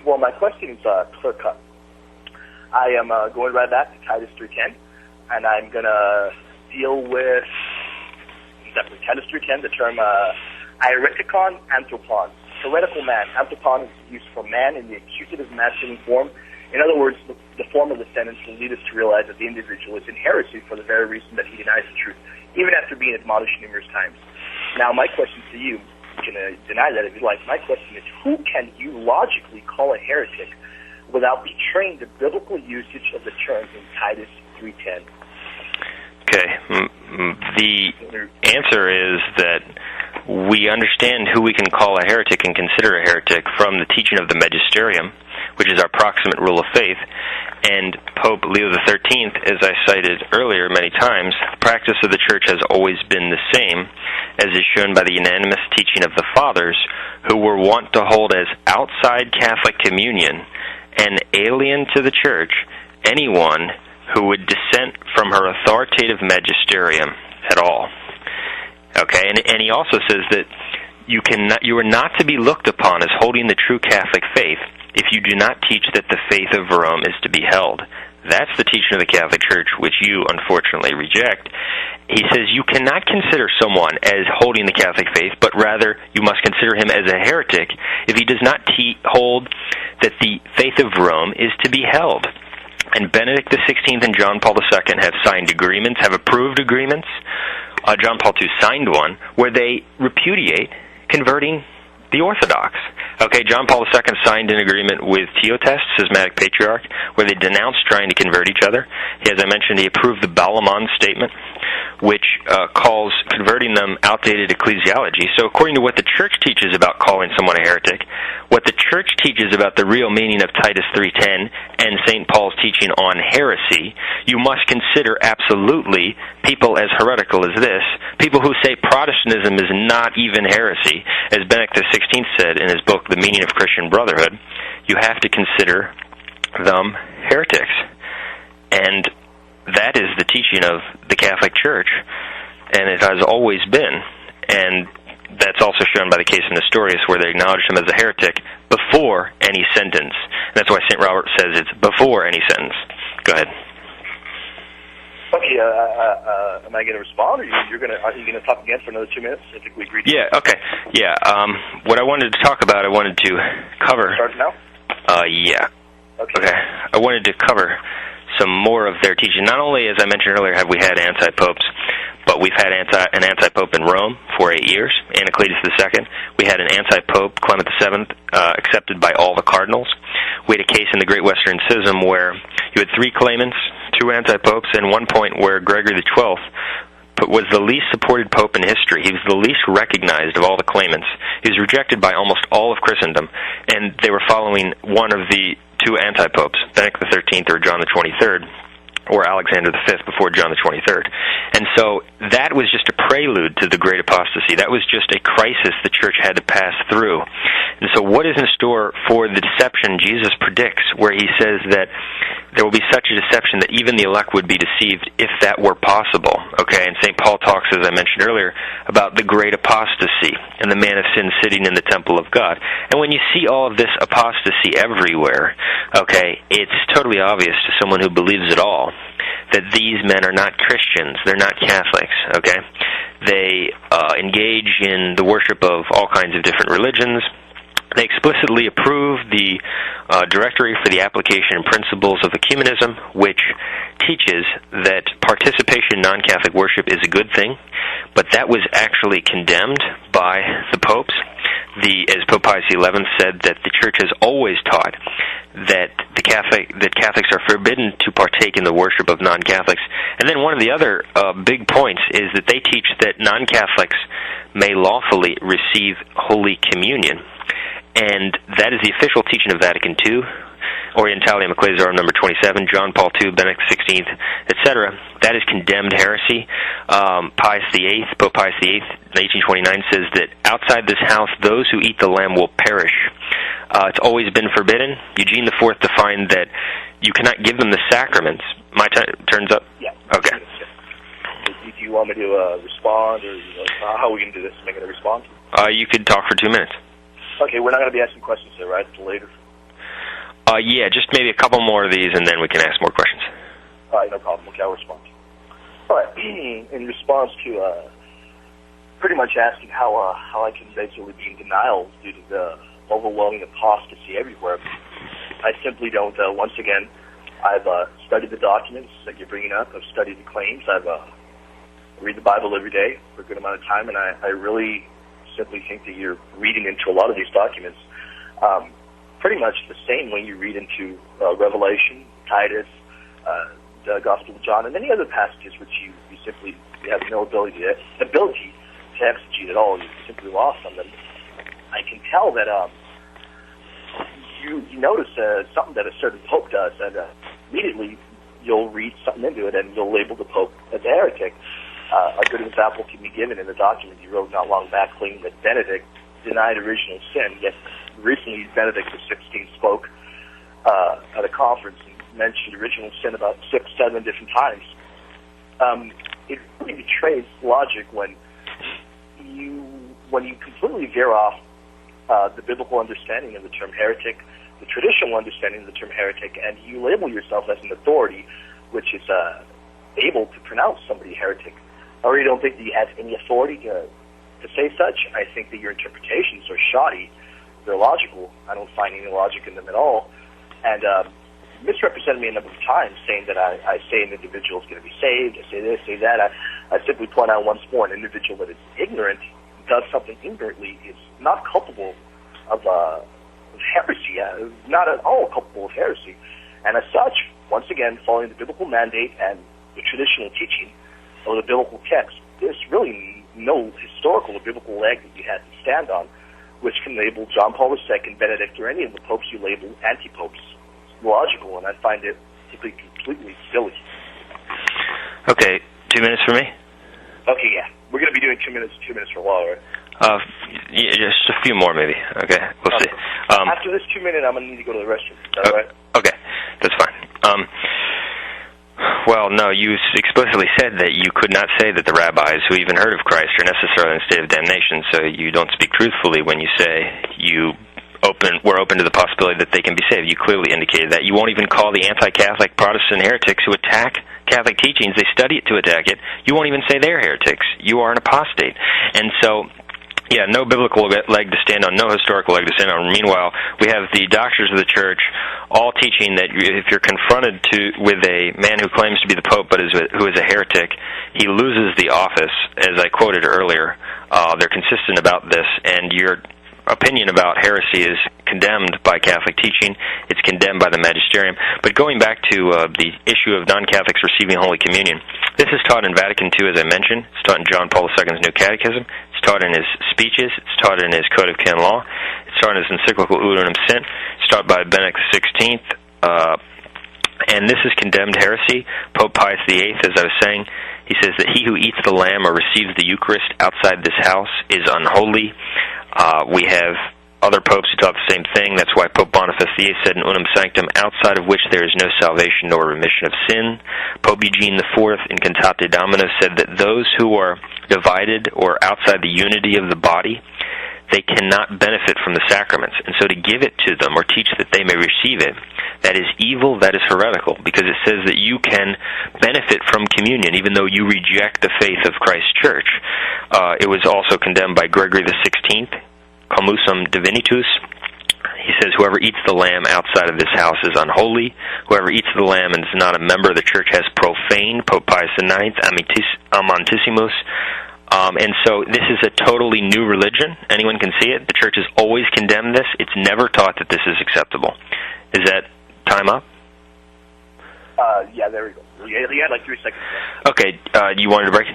Well, my question is clear-cut. I am going right back to Titus 3:10, and I'm going to deal with exactly Titus 3:10, the term ieretikon anthropon. Heretical man. Anthropon is used for man in the accusative masculine form. In other words, the form of the sentence will lead us to realize that the individual is in heresy for the very reason that he denies the truth, even after being admonished numerous times. Now, my question to you, you can deny that if you like. My question is, who can you logically call a heretic without betraying the biblical usage of the terms in Titus 3:10? Okay. The answer is that we understand who we can call a heretic and consider a heretic from the teaching of the magisterium, which is our proximate rule of faith, and Pope Leo XIII, as I cited earlier many times, the practice of the Church has always been the same, as is shown by the unanimous teaching of the Fathers, who were wont to hold as outside Catholic communion and alien to the Church anyone who would dissent from her authoritative magisterium at all. Okay, and he also says that you are not to be looked upon as holding the true Catholic faith if you do not teach that the faith of Rome is to be held. That's the teaching of the Catholic Church, which you unfortunately reject. He says you cannot consider someone as holding the Catholic faith, but rather you must consider him as a heretic if he does not hold that the faith of Rome is to be held. And Benedict XVI and John Paul II have signed agreements, have approved agreements. John Paul II signed one where they repudiate converting the Orthodox. Okay, John Paul II signed an agreement with Theotest, schismatic patriarch, where they denounced trying to convert each other. As I mentioned, he approved the Balamon statement, which calls converting them outdated ecclesiology. So according to what the Church teaches about calling someone a heretic, what the Church teaches about the real meaning of Titus 3:10 and St. Paul's teaching on heresy, you must consider absolutely people as heretical as this, people who say Protestantism is not even heresy. As Benedict XVI said in his book, The Meaning of Christian Brotherhood, you have to consider them heretics. And that is the teaching of the Catholic Church, and it has always been. And that's also shown by the case of Nestorius, where they acknowledged him as a heretic before any sentence. And that's why St. Robert says it's before any sentence. Go ahead. Okay, am I going to respond, or are you going to talk again for another 2 minutes? I think we agreed. Yeah, okay. Yeah, what I wanted to talk about, I wanted to cover... Start now? Yeah. Okay. I wanted to cover some more of their teaching. Not only, as I mentioned earlier, have we had anti-popes, but we've had an anti-pope in Rome for 8 years, Anacletus II. We had an anti-pope, Clement VII, accepted by all the cardinals. We had a case in the Great Western Schism where you had 3 claimants, 2 anti-popes, and one point where Gregory XII was the least supported pope in history. He was the least recognized of all the claimants. He was rejected by almost all of Christendom, and they were following one of the 2 anti-popes, Benedict XIII or John the 23rd, or Alexander V before John the 23rd. And so that was just a prelude to the Great Apostasy. That was just a crisis the Church had to pass through. And so what is in store for the deception Jesus predicts, where he says that there will be such a deception that even the elect would be deceived if that were possible. Okay, and St. Paul talks, as I mentioned earlier, about the Great Apostasy and the man of sin sitting in the temple of God. And when you see all of this apostasy everywhere, okay, it's totally obvious to someone who believes it all that these men are not Christians, they're not Catholics, okay? They engage in the worship of all kinds of different religions. They explicitly approve the Directory for the Application and Principles of Ecumenism, which teaches that participation in non-Catholic worship is a good thing, but that was actually condemned by the popes. As Pope Pius XI said, that the Church has always taught that Catholics are forbidden to partake in the worship of non-Catholics. And then one of the other big points is that they teach that non-Catholics may lawfully receive Holy Communion. And that is the official teaching of Vatican II, Orientalium Ecclesiarum number 27, John Paul II, Benedict XVI, etc. That is condemned heresy. Pope Pius VIII, in 1829, says that outside this house, those who eat the lamb will perish. It's always been forbidden. Eugene IV defined that you cannot give them the sacraments. My turn's up? Yeah. Okay. Do you want me to respond, or how are we going to do this? Am I going to respond? You could talk for 2 minutes. Okay, we're not going to be asking questions there, right? Until later. Yeah, just maybe a couple more of these, and then we can ask more questions. All right, no problem. Okay, I'll respond. All right, in response to pretty much asking how I can basically be in denial due to the overwhelming apostasy everywhere, I simply don't. Once again, I've studied the documents that you're bringing up. I've studied the claims. I've read the Bible every day for a good amount of time, and I really simply think that you're reading into a lot of these documents pretty much the same way you read into Revelation, Titus, the Gospel of John, and many other passages which you simply have no ability to exegete at all. You're simply lost on them. I can tell that you notice something that a certain pope does, and immediately you'll read something into it and you'll label the pope as a heretic. A good example can be given in the document you wrote not long back claiming that Benedict denied original sin, yet recently Benedict XVI spoke at a conference and mentioned original sin about 6-7 different times. It really betrays logic when you completely veer off the biblical understanding of the term heretic, the traditional understanding of the term heretic, and you label yourself as an authority which is able to pronounce somebody heretic. I really don't think that you have any authority to say such. I think that your interpretations are shoddy. They're logical. I don't find any logic in them at all. And misrepresented me a number of times, saying that I say an individual is going to be saved, I say this, say that. I simply point out once more, an individual that is ignorant, does something ignorantly, is not culpable of heresy, not at all culpable of heresy. And as such, once again, following the biblical mandate and the traditional teaching of the biblical text, there's really no historical or biblical leg that you have to stand on, which can label John Paul II, Benedict, or any of the popes you label anti-popes. It's logical, and I find it simply completely silly. Okay, 2 minutes for me? Okay, yeah. We're going to be doing 2 minutes for a while, right? Yeah, just a few more, maybe. Okay, we'll see. After this 2 minute, I'm going to need to go to the restroom. Is that right? Okay, that's fine. Well, no, you explicitly said that you could not say that the rabbis who even heard of Christ are necessarily in a state of damnation, so you don't speak truthfully when you say we're open to the possibility that they can be saved. You clearly indicated that. You won't even call the anti-Catholic Protestant heretics who attack Catholic teachings. They study it to attack it. You won't even say they're heretics. You are an apostate. And so, yeah, no biblical leg to stand on, no historical leg to stand on. Meanwhile, we have the doctors of the church all teaching that if you're confronted with a man who claims to be the Pope but who is a heretic, he loses the office, as I quoted earlier. They're consistent about this, and your opinion about heresy is condemned by Catholic teaching. It's condemned by the magisterium. But going back to the issue of non-Catholics receiving Holy Communion, this is taught in Vatican II, as I mentioned. It's taught in John Paul II's New Catechism. It's taught in his speeches. It's taught in his Code of Canon Law. It's taught in his encyclical Ut Unum Sint. It's taught by Benedict XVI. And this is condemned heresy. Pope Pius VIII, as I was saying, he says that he who eats the lamb or receives the Eucharist outside this house is unholy. We have other popes who taught the same thing. That's why Pope Boniface VIII said in Unum Sanctum, outside of which there is no salvation nor remission of sin. Pope Eugene IV in Cantate Domino said that those who are divided or outside the unity of the body, they cannot benefit from the sacraments. And so to give it to them or teach that they may receive it, that is evil, that is heretical, because it says that you can benefit from communion even though you reject the faith of Christ's church. It was also condemned by Gregory XVI, Commusum Divinitus. He says, whoever eats the lamb outside of this house is unholy. Whoever eats the lamb and is not a member of the church has profaned. Pope Pius IX, Amantissimus. And so this is a totally new religion. Anyone can see it. The church has always condemned this. It's never taught that this is acceptable. Is that time up? Yeah, there we go. You had like 3 seconds left. Okay, you wanted to break?